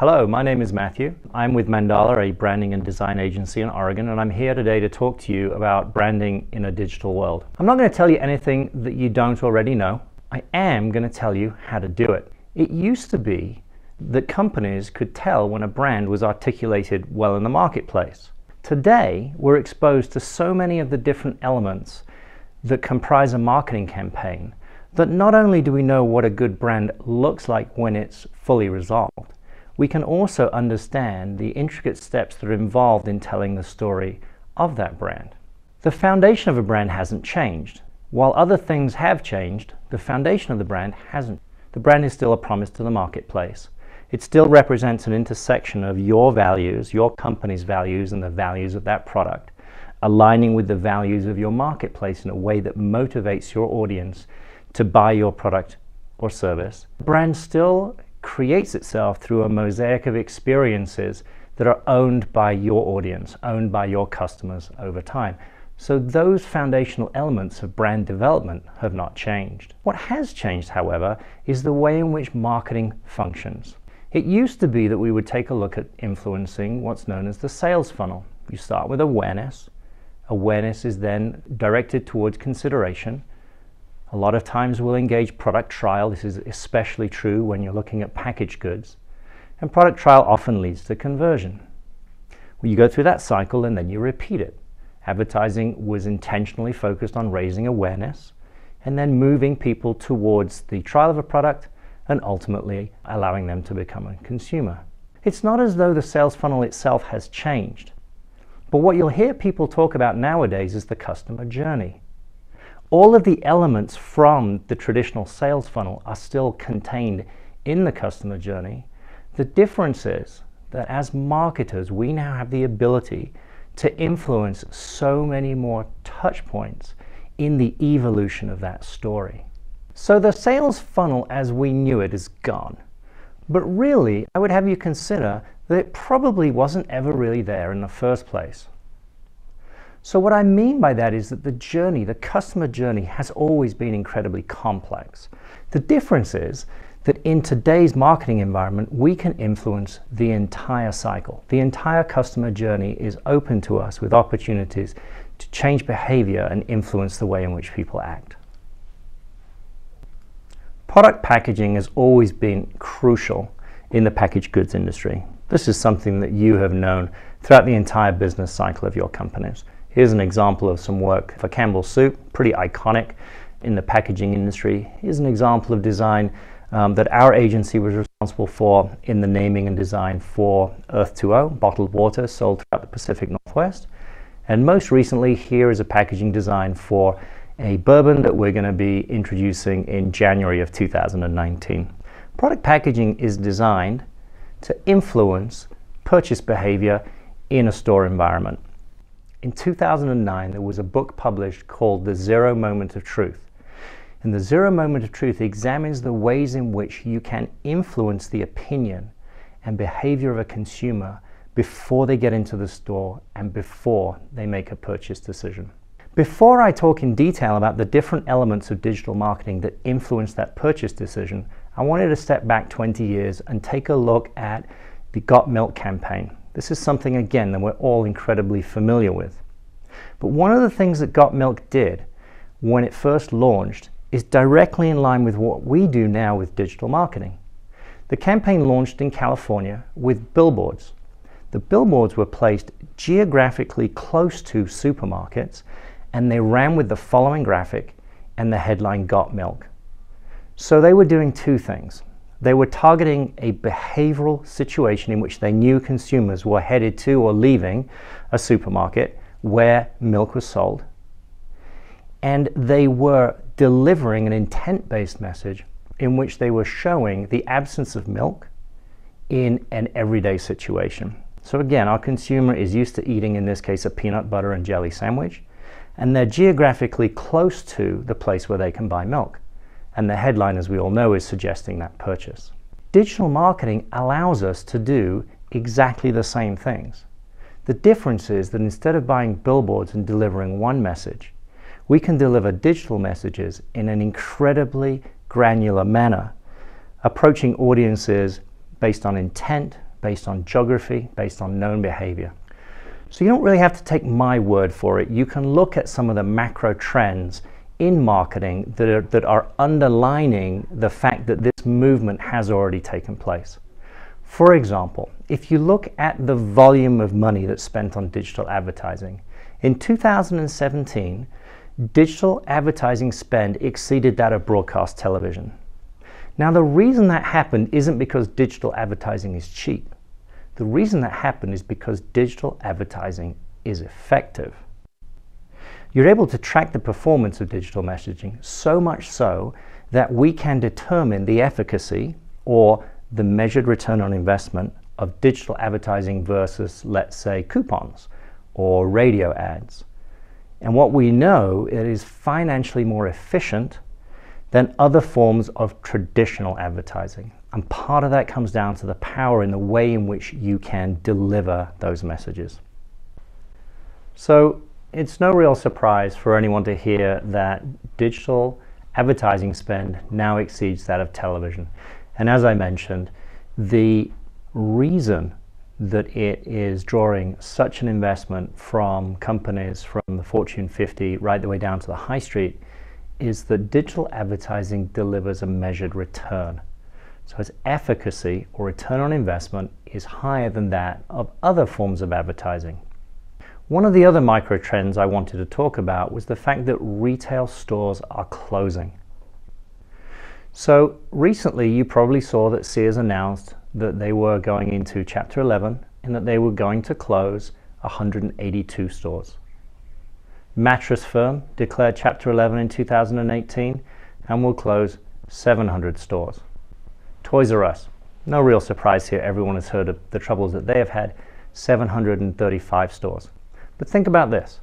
Hello, my name is Matthew. I'm with Mandala, a branding and design agency in Oregon, and I'm here today to talk to you about branding in a digital world. I'm not going to tell you anything that you don't already know. I am going to tell you how to do it. It used to be that companies could tell when a brand was articulated well in the marketplace. Today, we're exposed to so many of the different elements that comprise a marketing campaign that not only do we know what a good brand looks like when it's fully resolved, we can also understand the intricate steps that are involved in telling the story of that brand. The foundation of a brand hasn't changed. While other things have changed, the foundation of the brand hasn't. The brand is still a promise to the marketplace. It still represents an intersection of your values, your company's values, and the values of that product, aligning with the values of your marketplace in a way that motivates your audience to buy your product or service. The brand still creates itself through a mosaic of experiences that are owned by your audience, owned by your customers over time. So those foundational elements of brand development have not changed. What has changed, however, is the way in which marketing functions. It used to be that we would take a look at influencing what's known as the sales funnel. You start with awareness. Awareness is then directed towards consideration. A lot of times we'll engage product trial. This is especially true when you're looking at packaged goods. And product trial often leads to conversion. Well, you go through that cycle and then you repeat it. Advertising was intentionally focused on raising awareness and then moving people towards the trial of a product and ultimately allowing them to become a consumer. It's not as though the sales funnel itself has changed, but what you'll hear people talk about nowadays is the customer journey. All of the elements from the traditional sales funnel are still contained in the customer journey. The difference is that as marketers, we now have the ability to influence so many more touch points in the evolution of that story. So the sales funnel as we knew it is gone. But really, I would have you consider that it probably wasn't ever really there in the first place. So what I mean by that is that the journey, the customer journey, has always been incredibly complex. The difference is that in today's marketing environment, we can influence the entire cycle. The entire customer journey is open to us with opportunities to change behavior and influence the way in which people act. Product packaging has always been crucial in the packaged goods industry. This is something that you have known throughout the entire business cycle of your companies. Here's an example of some work for Campbell's Soup, pretty iconic in the packaging industry. Here's an example of design that our agency was responsible for in the naming and design for Earth2O, bottled water sold throughout the Pacific Northwest. And most recently, here is a packaging design for a bourbon that we're going to be introducing in January of 2019. Product packaging is designed to influence purchase behavior in a store environment. In 2009, there was a book published called The Zero Moment of Truth. And The Zero Moment of Truth examines the ways in which you can influence the opinion and behavior of a consumer before they get into the store and before they make a purchase decision. Before I talk in detail about the different elements of digital marketing that influence that purchase decision, I wanted to step back 20 years and take a look at the Got Milk campaign. This is something, again, that we're all incredibly familiar with. But one of the things that Got Milk did when it first launched is directly in line with what we do now with digital marketing. The campaign launched in California with billboards. The billboards were placed geographically close to supermarkets, and they ran with the following graphic and the headline Got Milk. So they were doing two things. They were targeting a behavioral situation in which they knew consumers were headed to or leaving a supermarket where milk was sold. And they were delivering an intent-based message in which they were showing the absence of milk in an everyday situation. So again, our consumer is used to eating, in this case, a peanut butter and jelly sandwich, and they're geographically close to the place where they can buy milk. And the headline, as we all know, is suggesting that purchase. Digital marketing allows us to do exactly the same things. The difference is that instead of buying billboards and delivering one message, we can deliver digital messages in an incredibly granular manner, approaching audiences based on intent, based on geography, based on known behavior. So you don't really have to take my word for it. You can look at some of the macro trends in marketing that are underlining the fact that this movement has already taken place. For example, if you look at the volume of money that's spent on digital advertising, in 2017, digital advertising spend exceeded that of broadcast television. Now, the reason that happened isn't because digital advertising is cheap. The reason that happened is because digital advertising is effective. You're able to track the performance of digital messaging, so much so that we can determine the efficacy or the measured return on investment of digital advertising versus, let's say, coupons or radio ads. And what we know, it is financially more efficient than other forms of traditional advertising. And part of that comes down to the power in the way in which you can deliver those messages. So it's no real surprise for anyone to hear that digital advertising spend now exceeds that of television. And as I mentioned, the reason that it is drawing such an investment from companies from the Fortune 50 right the way down to the high street is that digital advertising delivers a measured return. So its efficacy or return on investment is higher than that of other forms of advertising. One of the other micro trends I wanted to talk about was the fact that retail stores are closing. So recently you probably saw that Sears announced that they were going into Chapter 11 and that they were going to close 182 stores. Mattress Firm declared Chapter 11 in 2018 and will close 700 stores. Toys R Us, no real surprise here, everyone has heard of the troubles that they have had, 735 stores. But think about this,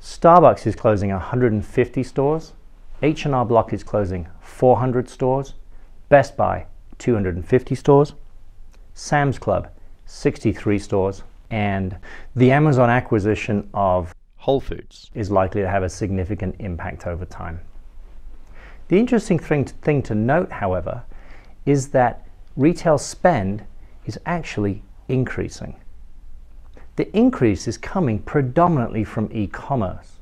Starbucks is closing 150 stores, H&R Block is closing 400 stores, Best Buy 250 stores, Sam's Club 63 stores, and the Amazon acquisition of Whole Foods is likely to have a significant impact over time. The interesting thing to note, however, is that retail spend is actually increasing. The increase is coming predominantly from e-commerce.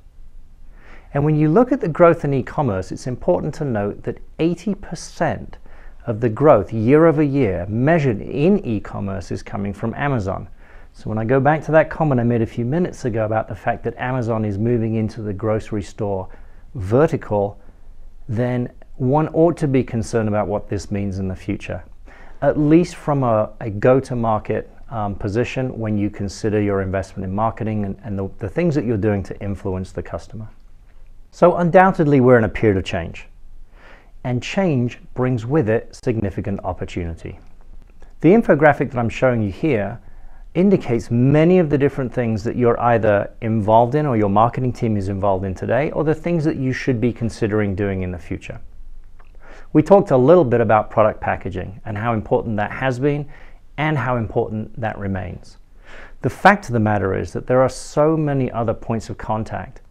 And when you look at the growth in e-commerce, it's important to note that 80% of the growth year over year measured in e-commerce is coming from Amazon. So when I go back to that comment I made a few minutes ago about the fact that Amazon is moving into the grocery store vertical, then one ought to be concerned about what this means in the future, at least from a go-to-market position when you consider your investment in marketing and the things that you're doing to influence the customer. So undoubtedly we're in a period of change, and change brings with it significant opportunity. The infographic that I'm showing you here indicates many of the different things that you're either involved in or your marketing team is involved in today, or the things that you should be considering doing in the future. We talked a little bit about product packaging and how important that has been and how important that remains. The fact of the matter is that there are so many other points of contact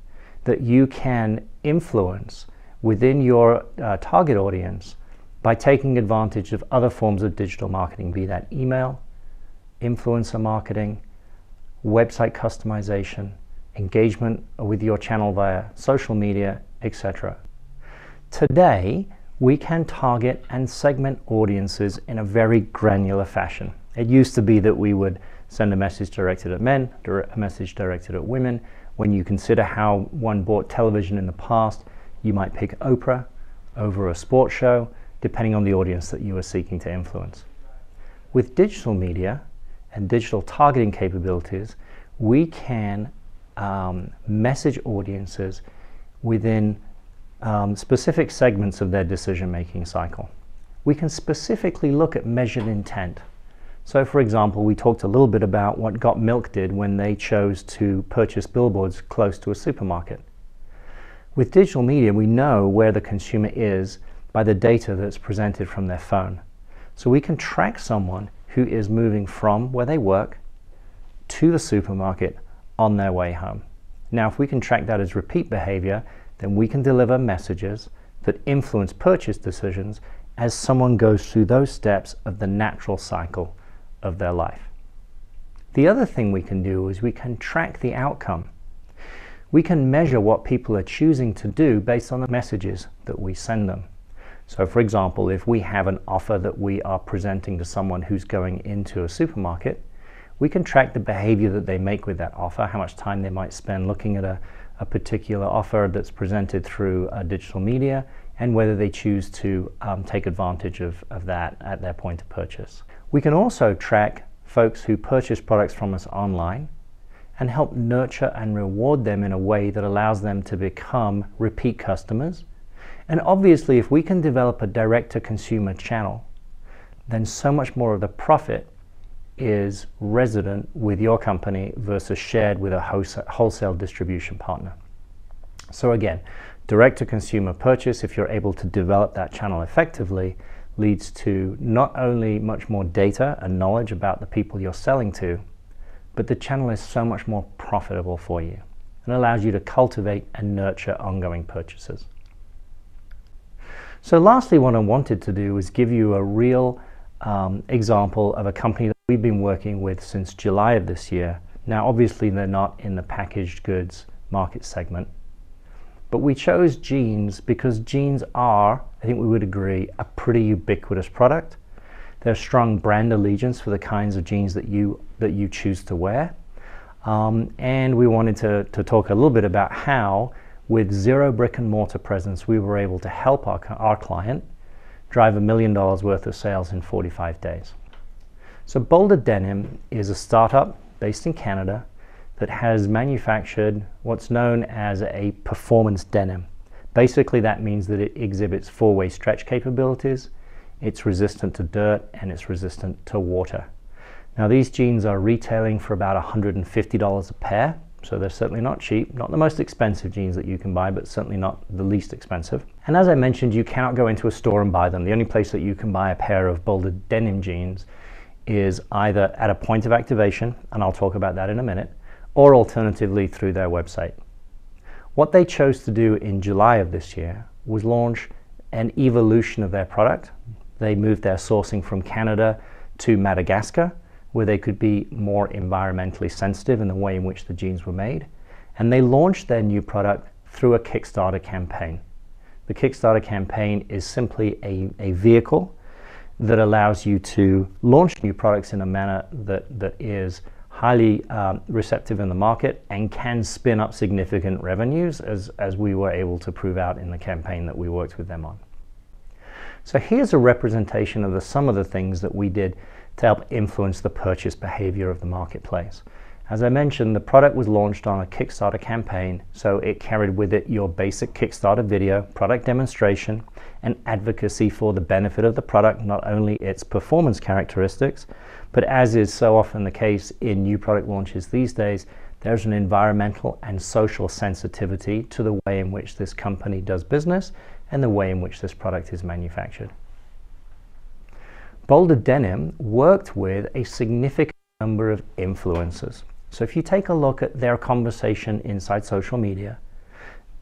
that you can influence within your target audience by taking advantage of other forms of digital marketing, be that email, influencer marketing, website customization, engagement with your channel via social media, etc. Today, we can target and segment audiences in a very granular fashion. It used to be that we would send a message directed at men, a message directed at women. When you consider how one bought television in the past, you might pick Oprah over a sports show, depending on the audience that you are seeking to influence. With digital media and digital targeting capabilities, we can message audiences within specific segments of their decision-making cycle. We can specifically look at measured intent. So for example, we talked a little bit about what Got Milk did when they chose to purchase billboards close to a supermarket. With digital media, we know where the consumer is by the data that's presented from their phone. So we can track someone who is moving from where they work to the supermarket on their way home. Now, if we can track that as repeat behavior, then we can deliver messages that influence purchase decisions as someone goes through those steps of the natural cycle of their life. The other thing we can do is we can track the outcome. We can measure what people are choosing to do based on the messages that we send them. So for example, if we have an offer that we are presenting to someone who's going into a supermarket, we can track the behavior that they make with that offer, how much time they might spend looking at a particular offer that's presented through digital media, and whether they choose to take advantage of that at their point of purchase. We can also track folks who purchase products from us online and help nurture and reward them in a way that allows them to become repeat customers. And obviously, if we can develop a direct-to-consumer channel, then so much more of the profit is resident with your company versus shared with a wholesale distribution partner. So again, direct-to-consumer purchase, if you're able to develop that channel effectively, leads to not only much more data and knowledge about the people you're selling to, but the channel is so much more profitable for you and allows you to cultivate and nurture ongoing purchases. So lastly, what I wanted to do was give you a real example of a company that we've been working with since July of this year. Now, obviously, they're not in the packaged goods market segment, but we chose jeans because jeans are, I think we would agree, a pretty ubiquitous product. There's strong brand allegiance for the kinds of jeans that you choose to wear. And we wanted to talk a little bit about how, with zero brick and mortar presence, we were able to help our client drive $1 million worth of sales in 45 days. So Boulder Denim is a startup based in Canada that has manufactured what's known as a performance denim. Basically, that means that it exhibits four-way stretch capabilities, it's resistant to dirt, and it's resistant to water. Now, these jeans are retailing for about $150 a pair, so they're certainly not cheap, not the most expensive jeans that you can buy, but certainly not the least expensive. And as I mentioned, you cannot go into a store and buy them. The only place that you can buy a pair of Boulder Denim jeans is either at a point of activation, and I'll talk about that in a minute, or alternatively through their website. What they chose to do in July of this year was launch an evolution of their product. They moved their sourcing from Canada to Madagascar, where they could be more environmentally sensitive in the way in which the jeans were made. And they launched their new product through a Kickstarter campaign. The Kickstarter campaign is simply a vehicle that allows you to launch new products in a manner that is highly receptive in the market and can spin up significant revenues, as we were able to prove out in the campaign that we worked with them on. So here's a representation of some of the things that we did to help influence the purchase behavior of the marketplace. As I mentioned, the product was launched on a Kickstarter campaign, so it carried with it your basic Kickstarter video, product demonstration, and advocacy for the benefit of the product, not only its performance characteristics, but as is so often the case in new product launches these days, there's an environmental and social sensitivity to the way in which this company does business and the way in which this product is manufactured. Boulder Denim worked with a significant number of influencers. So if you take a look at their conversation inside social media,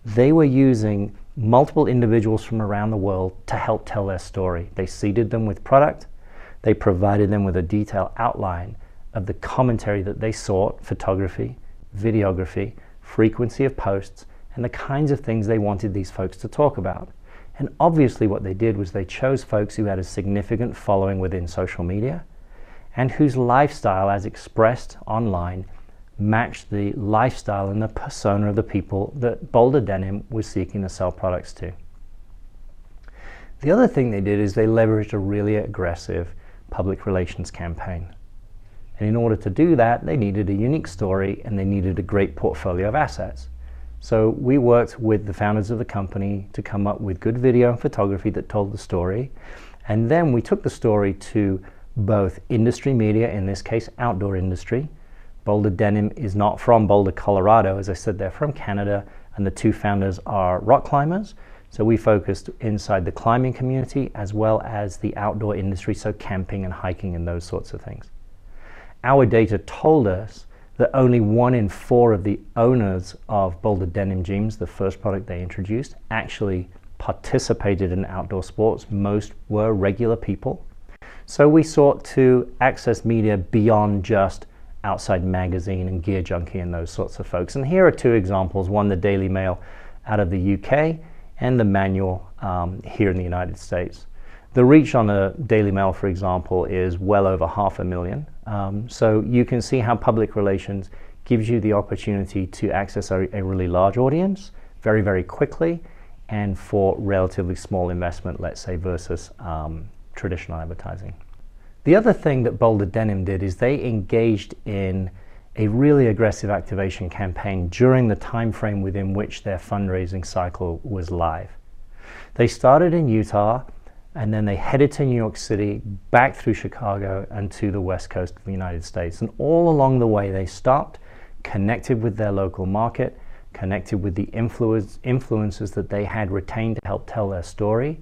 they were using multiple individuals from around the world to help tell their story. They seeded them with product, they provided them with a detailed outline of the commentary that they sought, photography, videography, frequency of posts, and the kinds of things they wanted these folks to talk about. And obviously what they did was they chose folks who had a significant following within social media and whose lifestyle, as expressed online, matched the lifestyle and the persona of the people that Boulder Denim was seeking to sell products to. The other thing they did is they leveraged a really aggressive public relations campaign. And in order to do that, they needed a unique story and they needed a great portfolio of assets. So we worked with the founders of the company to come up with good video and photography that told the story. And then we took the story to both industry media, in this case outdoor industry. Boulder Denim is not from Boulder, Colorado. As I said, they're from Canada, and the two founders are rock climbers. So we focused inside the climbing community as well as the outdoor industry, so camping and hiking and those sorts of things. Our data told us that only 1 in 4 of the owners of Boulder Denim jeans, the first product they introduced, actually participated in outdoor sports. Most were regular people. So we sought to access media beyond just Outside Magazine and Gear Junkie and those sorts of folks. And here are two examples, one the Daily Mail out of the UK and the Manual here in the United States. The reach on the Daily Mail, for example, is well over 500,000. So you can see how public relations gives you the opportunity to access a really large audience very, very quickly and for relatively small investment, let's say, versus traditional advertising. The other thing that Boulder Denim did is they engaged in a really aggressive activation campaign during the time frame within which their fundraising cycle was live. They started in Utah, and then they headed to New York City, back through Chicago, and to the West Coast of the United States. And all along the way, they stopped, connected with their local market, connected with the influencers that they had retained to help tell their story.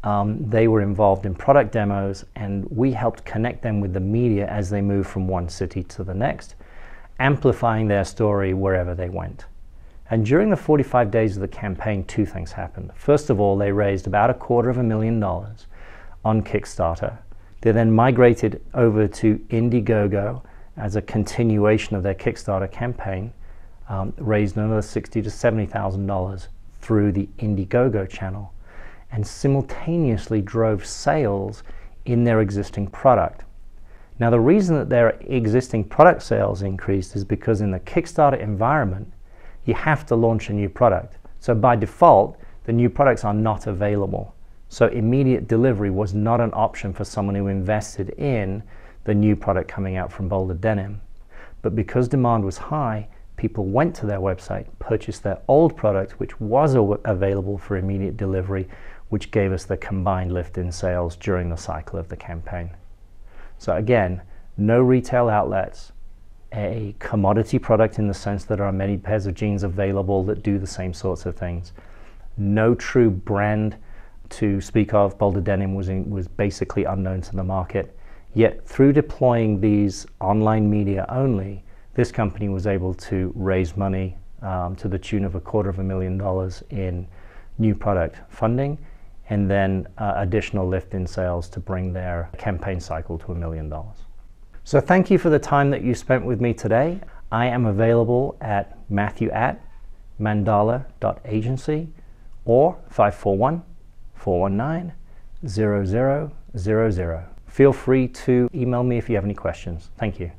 They were involved in product demos, and we helped connect them with the media as they moved from one city to the next, amplifying their story wherever they went. And during the 45 days of the campaign, two things happened. First of all, they raised about $250,000 on Kickstarter. They then migrated over to Indiegogo as a continuation of their Kickstarter campaign, raised another $60,000 to $70,000 through the Indiegogo channel, and simultaneously drove sales in their existing product. Now, the reason that their existing product sales increased is because in the Kickstarter environment, you have to launch a new product. So by default, the new products are not available. So immediate delivery was not an option for someone who invested in the new product coming out from Boulder Denim. But because demand was high, people went to their website, purchased their old product, which was available for immediate delivery, which gave us the combined lift in sales during the cycle of the campaign. So again, no retail outlets, a commodity product in the sense that there are many pairs of jeans available that do the same sorts of things. No true brand to speak of. Boulder Denim was basically unknown to the market. Yet through deploying these online media only, this company was able to raise money to the tune of $250,000 in new product funding, and then additional lift in sales to bring their campaign cycle to $1 million. So thank you for the time that you spent with me today. I am available at matthew@mandala.agency or 541-419-0000. Feel free to email me if you have any questions. Thank you.